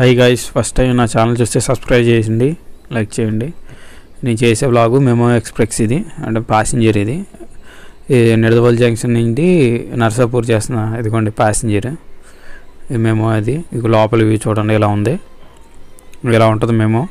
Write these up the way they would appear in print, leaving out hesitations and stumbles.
Hi guys, first time నా channel చూస్తే subscribe చేయండి, లైక్ చేయండి. నేను చేసే వ్లాగు మెమో ఎక్స్ప్రెస్ ఇది అంటే ప్యాసింజర్. ఇది నిడదవోలు జంక్షన్ నుండి నర్సాపూర్ చేస్తున్న ఇదిగోండి ప్యాసింజర్. ఇది మెమో. అది ఇక లోపల వ్యూ చూడండి ఎలా ఉంది, ఎలా ఉంటుంది మెమో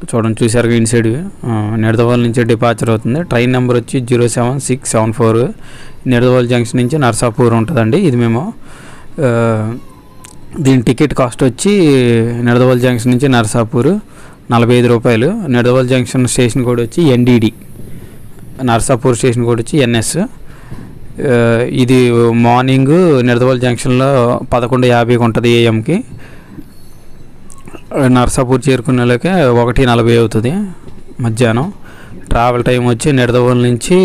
చూడండి. చూసారుగా ఇన్సైడ్ నిడదవోలు నుంచి డిపార్చర్ అవుతుంది. ట్రైన్ నెంబర్ వచ్చి 07674. నిడదవోలు జంక్షన్ నుంచి నర్సాపూర్ ఉంటుందండి. ఇది మెమో. దీని టికెట్ కాస్ట్ వచ్చి నిడదవోలు జంక్షన్ నుంచి నర్సాపూర్ 45 రూపాయలు. నిడదవోలు జంక్షన్ స్టేషన్ కోడ్ వచ్చి NDD, నర్సాపూర్ స్టేషన్ కోడ్ వచ్చి NS. ఇది మార్నింగ్ నిడదవోలు జంక్షన్లో 11:50కి ఉంటుంది AM-కి. నర్సాపూర్ చేరుకునేలోకే 1:40 అవుతుంది మధ్యాహ్నం. ట్రావెల్ టైం వచ్చి నిడదవోలు నుంచి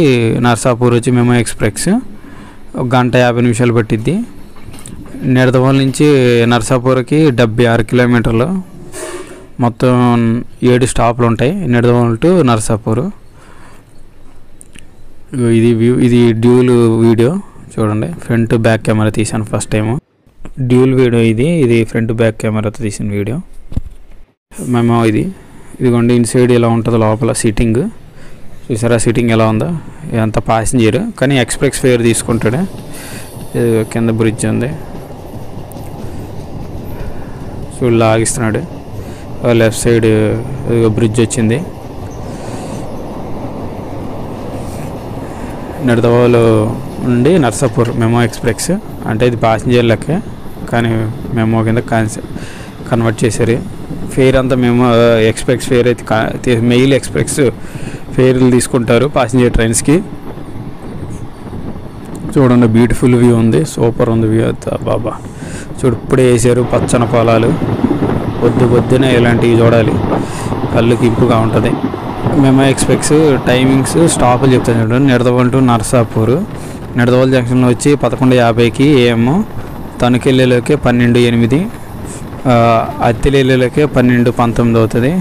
నర్సాపూర్ వచ్చి మెమో ఎక్స్ప్రెస్ 1 గంట 50 నిమిషాలు పట్టిద్ది. నిడదవోలు నుంచి నర్సాపూర్కి 76 కిలోమీటర్లు. మొత్తం 7 స్టాప్లు ఉంటాయి నిడదవోలు టు నర్సాపూర్. ఇది డ్యూల్ వీడియో చూడండి. ఫ్రంట్ బ్యాక్ కెమెరా తీసాను ఫస్ట్ టైము. డ్యూల్ వీడియో ఇది ఫ్రంట్ బ్యాక్ కెమెరాతో తీసిన వీడియో మేము. ఇదిగోండి ఇన్సైడ్ ఎలా ఉంటుంది లోపల సీటింగ్. చూసారా సీటింగ్ ఎలా ఉందో. ఇదంతా ప్యాసింజర్ కానీ ఎక్స్ప్రెస్ ఫేర్ తీసుకుంటాడు. కింద బ్రిడ్జ్ ఉంది చూడు, లాగిస్తున్నాడు. లెఫ్ట్ సైడ్ బ్రిడ్జ్ వచ్చింది. నిడదవోలు నుండి నర్సాపూర్ మెమో ఎక్స్ప్రెస్ అంటే ఇది ప్యాసింజర్ లెక్క కానీ మెమో కింద కన్వర్ట్ చేశారు. ఫేర్ అంతా మెమో ఎక్స్ప్రెస్ ఫేర్ అయితే మెయిల్ ఎక్స్ప్రెస్ ఫేర్లు తీసుకుంటారు ప్యాసింజర్ ట్రైన్స్కి. చూడండి బ్యూటిఫుల్ వ్యూ ఉంది, సూపర్ ఉంది వ్యూ. బాబా చూడు, ఇప్పుడే వేసారు పచ్చని పొలాలు. పొద్దునే ఇలాంటివి చూడాలి, కళ్ళుకి ఇంపుగా ఉంటుంది. మెమో ఎక్స్ప్రెస్ టైమింగ్స్ స్టాపులు చెప్తాను చూడండి. నిడదవోలు టు నర్సాపూర్ నిడదవోలు జంక్షన్లో వచ్చి 11:50కి AM. తణుకెళ్ళేలోకి 12:08. అత్తిలి వెళ్ళేలోకి 12:19 అవుతుంది.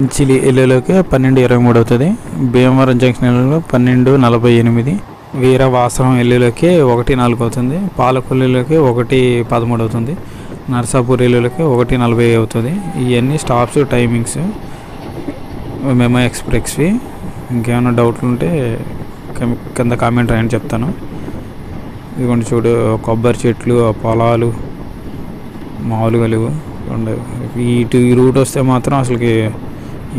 ఇంచిలి వెళ్ళేలోకి 12:23 అవుతుంది. భీమవరం జంక్షన్ వెళ్ళేలో 12:48. వీరవాసరం వెళ్ళేలోకి 1:04 అవుతుంది. పాలకొల్లులోకి 1:13 అవుతుంది. నర్సాపూర్ వెళ్ళేలోకి 1:40 అవుతుంది. ఇవన్నీ స్టాప్స్ టైమింగ్స్ మెమో ఎక్స్ప్రెస్వి. ఇంకేమైనా డౌట్లు ఉంటే కింద కామెంట్ రాయని చెప్తాను. ఇదిగోండి చూడు, కొబ్బరి చెట్లు, పొలాలు మామూలుగా లేవు. ఈ రూట్ వస్తే మాత్రం అసలుకి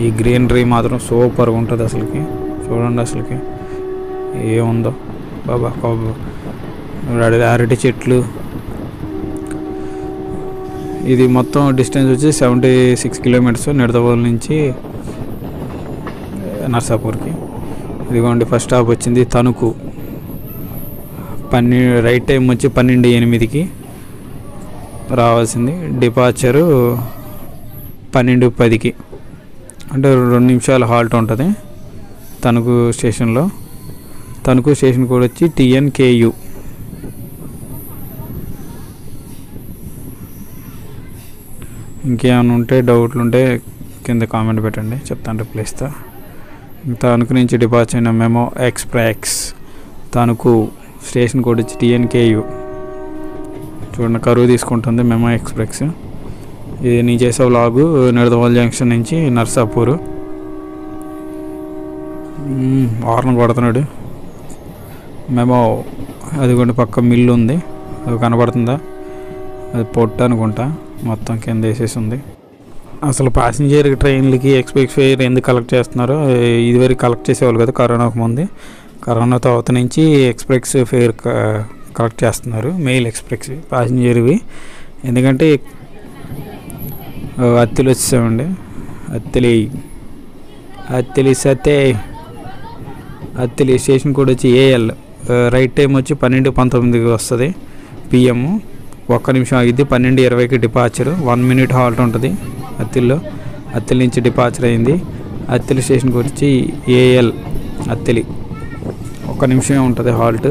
ఈ గ్రీనరీ మాత్రం సూపర్గా ఉంటుంది అసలుకి. చూడండి అసలుకి ఏముందో బాబా. అరటి చెట్లు. ఇది మొత్తం డిస్టెన్స్ వచ్చి 76 కిలోమీటర్స్ నిడదవోలు నుంచి నర్సాపూర్కి. ఇదిగోండి ఫస్ట్ స్టాప్ వచ్చింది తణుకు. రైట్ టైం వచ్చి 12:08కి రావాల్సింది. డిపార్చరు 12:10కి అంటే 2 నిమిషాలు హాల్ట్ ఉంటుంది తణుకు స్టేషన్లో. తణుకు స్టేషన్ కోడ్ వచ్చి TNKU. ఇంకేమైనా ఉంటే డౌట్లు ఉంటే కింద కామెంట్ పెట్టండి, చెప్తాను, రిప్లై ఇస్తా. తణుకు నుంచి డిపార్చర్ అయిన memo express Tanuku station code వచ్చి TNKU. చూడండి కరువు తీసుకుంటుంది మెమో ఎక్స్ప్రెస్. ఇది నేను చేసే వ్లాగు నిడదవోలు జంక్షన్ నుంచి నర్సాపూర్. హార్న్ కొడుతున్నాడు మెమో. అదిగోండి పక్క మిల్లు ఉంది, అది కనబడుతుందా? అది పొట్టు అనుకుంటా, మొత్తం కింద వేసేసి ఉంది. అసలు ప్యాసింజర్ ట్రైన్లకి ఎక్స్ప్రెస్ ఫేర్ ఎందుకు కలెక్ట్ చేస్తున్నారో ఇదివరకు కలెక్ట్ చేసేవాళ్ళు కదా కరోనాకు ముందు. కరోనా తర్వాత నుంచి ఎక్స్ప్రెస్ ఫేర్ కలెక్ట్ చేస్తున్నారు, మెయిల్ ఎక్స్ప్రెస్ ప్యాసింజర్వి. ఎందుకంటే అత్తిలి వచ్చేసామండి. అత్తిలి స్టేషన్ కోడ్ వచ్చి AL. రైట్ టైం వచ్చి 12:19కి వస్తుంది PM. 1 నిమిషం ఆగిద్ది. 12:20కి డిపార్చర్. 1 మినిట్ హాల్ట్ ఉంటుంది అత్తిలిలో. అత్తిలి నుంచి డిపార్చర్ అయింది. అత్తిలి స్టేషన్ కోడ్ వచ్చి AL అత్తిలి. 1 నిమిషమే ఉంటుంది హాల్ట్.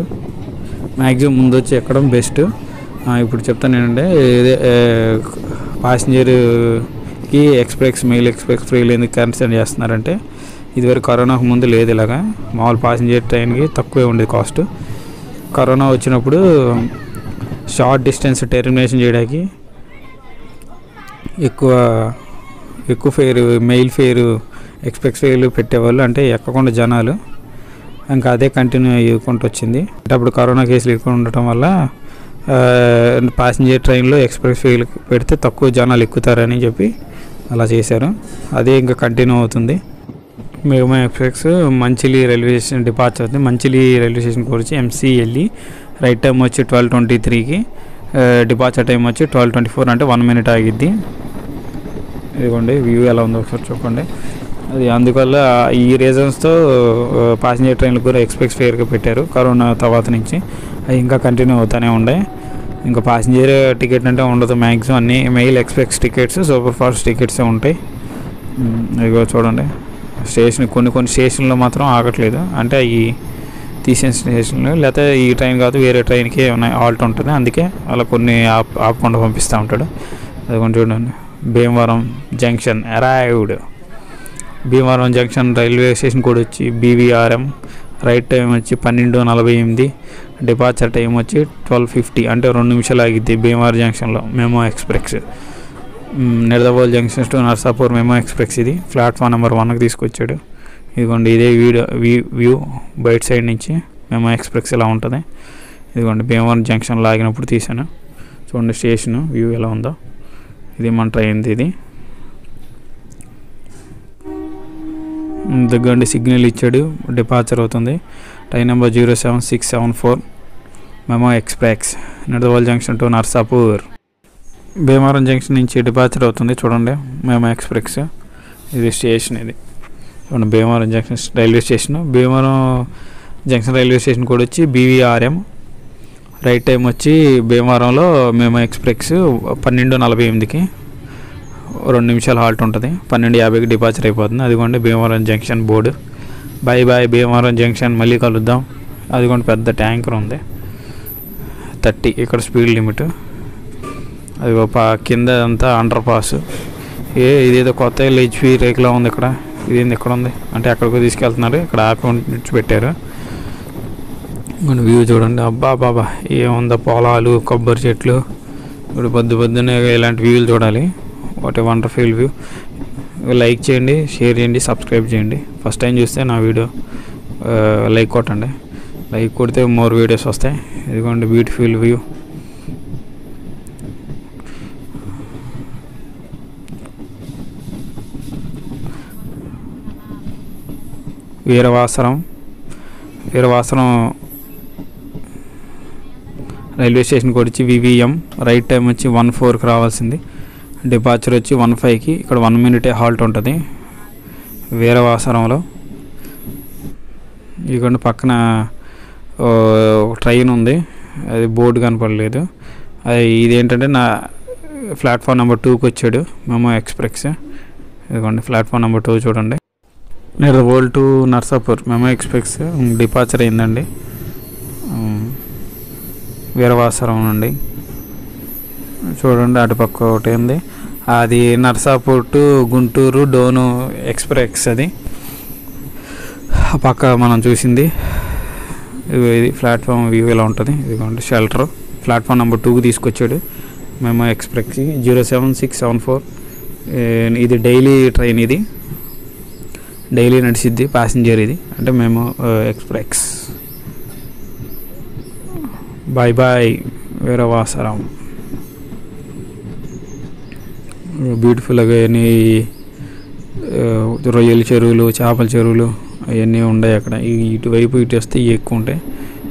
మ్యాక్సిమం ముందు వచ్చి ఎక్కడం బెస్ట్. ఇప్పుడు చెప్తాను ఏంటంటే ప్యాసింజర్కి మెయిల్ ఎక్స్ప్రెస్ ఫ్రీలు ఎందుకు కన్సిడర్ చేస్తున్నారంటే ఇదివరకు కరోనాకు ముందు లేదు ఇలాగా. మామూలు ప్యాసింజర్ ట్రైన్కి తక్కువే ఉండేది కాస్ట్. కరోనా వచ్చినప్పుడు షార్ట్ డిస్టెన్స్ టెర్మినేషన్ చేయడానికి ఎక్కువ ఫేర్ మెయిల్ ఫేర్ ఎక్స్ప్రెస్ ఫేర్లు పెట్టేవాళ్ళు, అంటే ఎక్కకుండా జనాలు, ఇంకా అదే కంటిన్యూ అయ్యుకుంటూ వచ్చింది. అంటే అప్పుడు కరోనా కేసులు ఎక్కువ ఉండటం వల్ల ప్యాసింజర్ ట్రైన్లో ఎక్స్ప్రెస్ ఫేర్లు పెడితే తక్కువ జనాలు ఎక్కుతారని చెప్పి అలా చేశారు. అదే ఇంకా కంటిన్యూ అవుతుంది. Mega express Manchili railway station departure అవుతుంది. మంచిలి రైల్వే స్టేషన్ వచ్చి ఎంసీఎల్ఈ రైట్ టైం వచ్చి 12:23కి, డిపార్చర్ టైం వచ్చి 12:24, అంటే 1 minute ఆగిద్ది. ఇదిగోండి వ్యూ ఎలా ఉందో ఒకసారి చూడండి. అది అందువల్ల ఈ రీజన్స్తో ప్యాసింజర్ ట్రైన్లు కూడా ఎక్స్ప్రెస్ ఫేర్గా పెట్టారు కరోనా తర్వాత నుంచి. అవి ఇంకా కంటిన్యూ అవుతూనే ఉన్నాయి. ఇంకా ప్యాసింజర్ టికెట్ అంటే ఉండదు మ్యాక్సిమం, అన్ని mail express tickets, super fast టికెట్సే ఉంటాయి. ఇదిగో చూడండి స్టేషన్, కొన్ని స్టేషన్లో మాత్రం ఆగట్లేదు, అంటే ఈ తీసిన స్టేషన్లు, లేకపోతే ఈ ట్రైన్ కాదు వేరే ట్రైన్కి ఏమైనా ఆల్ట్ ఉంటుంది, అందుకే అలా కొన్ని ఆపకుండా పంపిస్తూ ఉంటాడు. అది కొంచెం చూడండి. Bhimavaram junction arrived. Bhimavaram junction railway station కూడా వచ్చి BVRM, రైట్ టైం వచ్చి 12:48, డిపార్చర్ టైం వచ్చి 12:50, అంటే 2 నిమిషాలు ఆగిద్ది భీమవరం జంక్షన్లో memo express. Nidadavolu junction to Narsapur MEMU express ఇది ప్లాట్ఫామ్ నెంబర్ 1కి తీసుకొచ్చాడు. ఇదిగోండి ఇదే వ్యూ బయట సైడ్ నుంచి మెమో ఎక్స్ప్రెస్ ఇలా ఉంటుంది. ఇదిగోండి భీమవరం జంక్షన్లో ఆగినప్పుడు తీసాను, చూడండి స్టేషన్ వ్యూ ఎలా ఉందో. ఇది మన ట్రైన్, ఇది దగ్గర సిగ్నల్ ఇచ్చాడు, డిపార్చర్ అవుతుంది. Train number 07674 memo express Nidadavolu junction to Narsapur. Bhimavaram junction నుంచి డిపార్చర్ అవుతుంది, చూడండి మెమో ఎక్స్ప్రెస్. ఇది స్టేషన్, ఇది చూడండి Bhimavaram junction railway station. Bhimavaram junction railway station కూడా వచ్చి BVRM, రైట్ టైం వచ్చి భీమవరంలో మెమో ఎక్స్ప్రెస్ 12:48కి 2 నిమిషాలు హాల్ట్ ఉంటుంది. 12:50కి డిపార్చర్ అయిపోతుంది. అదిగోండి Bhimavaram junction board. By Bhimavaram junction, మళ్ళీ కలుద్దాం. అదిగోండి పెద్ద ట్యాంకర్ ఉంది, 30 ఇక్కడ స్పీడ్ లిమిట్. అది కింద అంతా అండర్ పాస్. ఇదేదో కొత్త HP రేకులా ఉంది ఇక్కడ. ఇదేంది ఇక్కడ ఉంది అంటే ఎక్కడికో తీసుకెళ్తున్నారు, ఇక్కడ ఆపి పెట్టారు. వ్యూ చూడండి, అబ్బా బాబా ఏముందో, పొలాలు, కొబ్బరి చెట్లు, ఇప్పుడు పొద్దున్నే ఇలాంటి వ్యూలు చూడాలి. What a wonderful view. Like చేయండి, షేర్ చేయండి, సబ్స్క్రైబ్ చేయండి. ఫస్ట్ టైం చూస్తే నా వీడియో లైక్ కొట్టండి, లైక్ కొడితే మోర్ వీడియోస్ వస్తాయి. ఇదిగోండి బ్యూటిఫుల్ వ్యూ. వీరవాసరం రైల్వే స్టేషన్కి వచ్చి VVM, రైట్ టైం వచ్చి 1:04కి రావాల్సింది, డిపార్చర్ వచ్చి 1:05కి, ఇక్కడ 1 minute హాల్ట్ ఉంటుంది వీరవాసరంలో. ఇదిగోండి పక్కన ట్రైన్ ఉంది, అది బోర్డు కనపడలేదు. అది ఇదేంటంటే నా ప్లాట్ఫామ్ నెంబర్ 2కి వచ్చాడు మెమో ఎక్స్ప్రెస్. ఇదిగోండి ప్లాట్ఫామ్ నెంబర్ 2 చూడండి. Nidadavolu to Narsapur MEMU express departure అయిందండి వీరవాసరం నుండి. చూడండి అటుపక్క ఒకటి ఉంది, అది నర్సాపూర్ టు గుంటూరు డోను ఎక్స్ప్రెస్. అది ఆ పక్క మనం చూసింది. ఇది ప్లాట్ఫామ్ వ్యూ ఇలా ఉంటుంది. ఇదిగోండి షెల్టర్, ప్లాట్ఫామ్ నెంబర్ 2కి తీసుకొచ్చాడు మెమో ఎక్స్ప్రెస్ 07674. ఇది డైలీ ట్రైన్, ఇది డైలీ నడిచిద్ది ప్యాసింజర్, ఇది అంటే మేము ఎక్స్ప్రెస్. బాయ్ వీరవాసరం. బ్యూటిఫుల్గా అన్నీ రొయ్యల చెరువులు, చేపల చెరువులు అవన్నీ ఉన్నాయి అక్కడ. ఇటువైపు ఇటు వస్తే ఎక్కువ ఉంటాయి.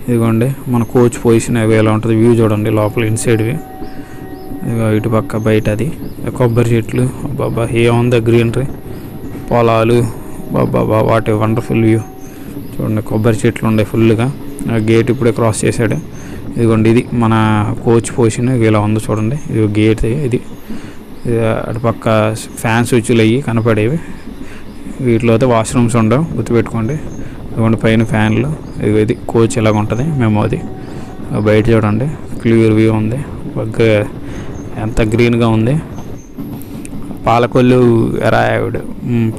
ఇదిగోండి మన కోచ్ పొజిషన్ అవి ఎలా ఉంటుంది వ్యూ చూడండి, లోపల ఇన్సైడ్వి. ఇటు పక్క బయట అది కొబ్బరి చెట్లు, బాబా ఏముంది గ్రీనరీ, పొలాలు, బాబా వాట్ ఏ వండర్ఫుల్ వ్యూ. చూడండి కొబ్బరి చెట్లు ఉన్నాయి ఫుల్గా. గేట్ ఇప్పుడే క్రాస్ చేశాడు. ఇదిగోండి ఇది మన కోచ్ పొజిషన్ ఇలా ఉంది చూడండి. ఇది గేట్, ఇది అటుపక్క ఫ్యాన్ స్విచ్లు అయ్యి కనపడేవి. వీటిలో అయితే వాష్రూమ్స్ ఉండవు, గుర్తుపెట్టుకోండి. ఇదిగోండి పైన ఫ్యాన్లు. ఇది కోచ్ ఇలాగ ఉంటుంది మేము. అది బయట చూడండి క్లియర్ వ్యూ ఉంది, ఎంత గ్రీన్గా ఉంది. పాలకొల్లు అరైవ్డ్,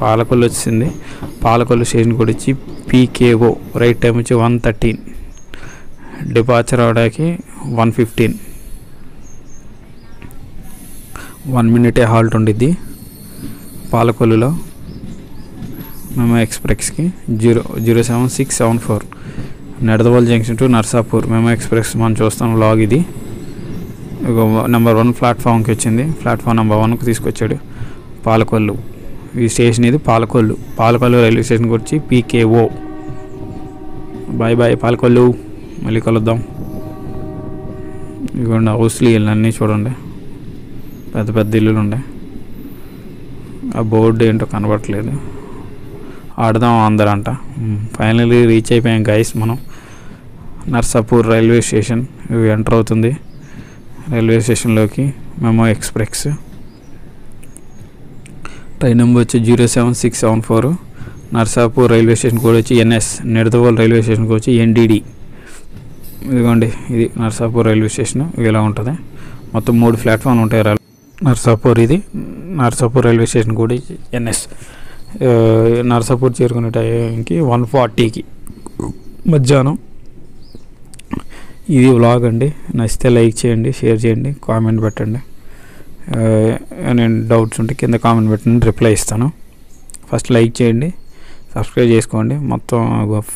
పాలకొల్లు వచ్చింది. పాలకొల్లు స్టేషన్ కూడా వచ్చి PKO, రైట్ టైం వచ్చి 1:13, డిపార్చర్ అవడానికి 1:15. 1 minute హాల్ట్ ఉండిద్ది పాలకొల్లులో మెమో ఎక్స్ప్రెస్కి 00674 Nidadavolu junction to Narsapur MEMU express మనం చూస్తాం లాగ్. ఇది నెంబర్ 1 ప్లాట్ఫామ్కి వచ్చింది. ప్లాట్ఫామ్ నెంబర్ 1కి తీసుకొచ్చాడు. పాలకొల్లు ఈ స్టేషన్, ఇది పాలకొల్లు రైల్వే స్టేషన్కి వచ్చి PKO. బాయ్ బాయ్ పాలకొల్లు, మళ్ళీ కలుద్దాం. ఇదిగోండి హౌస్లు ఇవన్నీ చూడండి, పెద్ద పెద్ద ఇల్లులు ఉన్నాయి. ఆ బోర్డు ఏంటో కనబడట్లేదు. ఆడదాం అందరంట. ఫైనల్లీ రీచ్ అయిపోయాం గైస్ మనం. నర్సాపూర్ రైల్వే స్టేషన్ ఎంటర్ అవుతుంది. రైల్వే స్టేషన్లోకి మెమో ఎక్స్ప్రెస్. ట్రైన్ నెంబర్ వచ్చి 07674. నర్సాపూర్ రైల్వే స్టేషన్ కోడ్ వచ్చి NS. Nidadavolu railway station code వచ్చి NDD. ఇదిగోండి ఇది నర్సాపూర్ రైల్వే స్టేషన్. ఇలా ఉంటుంది. మొత్తం 3 ప్లాట్ఫామ్లు ఉంటాయి నర్సాపూర్. ఇది Narsapur railway station code NS. Narsapur చేరుకునే టైంకి 1:40కి మధ్యాహ్నం. ఇది వ్లాగ్ అండి. నచ్చితే లైక్ చేయండి, షేర్ చేయండి, కామెంట్ పెట్టండి. నేను డౌట్స్ ఉంటే కింద కామెంట్ పెట్టండి, రిప్లై ఇస్తాను. ఫస్ట్ లైక్ చేయండి, సబ్స్క్రైబ్ చేసుకోండి. మొత్తం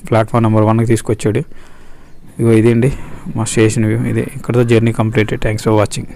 ప్లాట్ఫామ్ నెంబర్ 1కి తీసుకొచ్చాడు. ఇగో ఇదండి మా స్టేషన్ వ్యూ. ఇది ఇక్కడతో journey completed. Thanks for watching.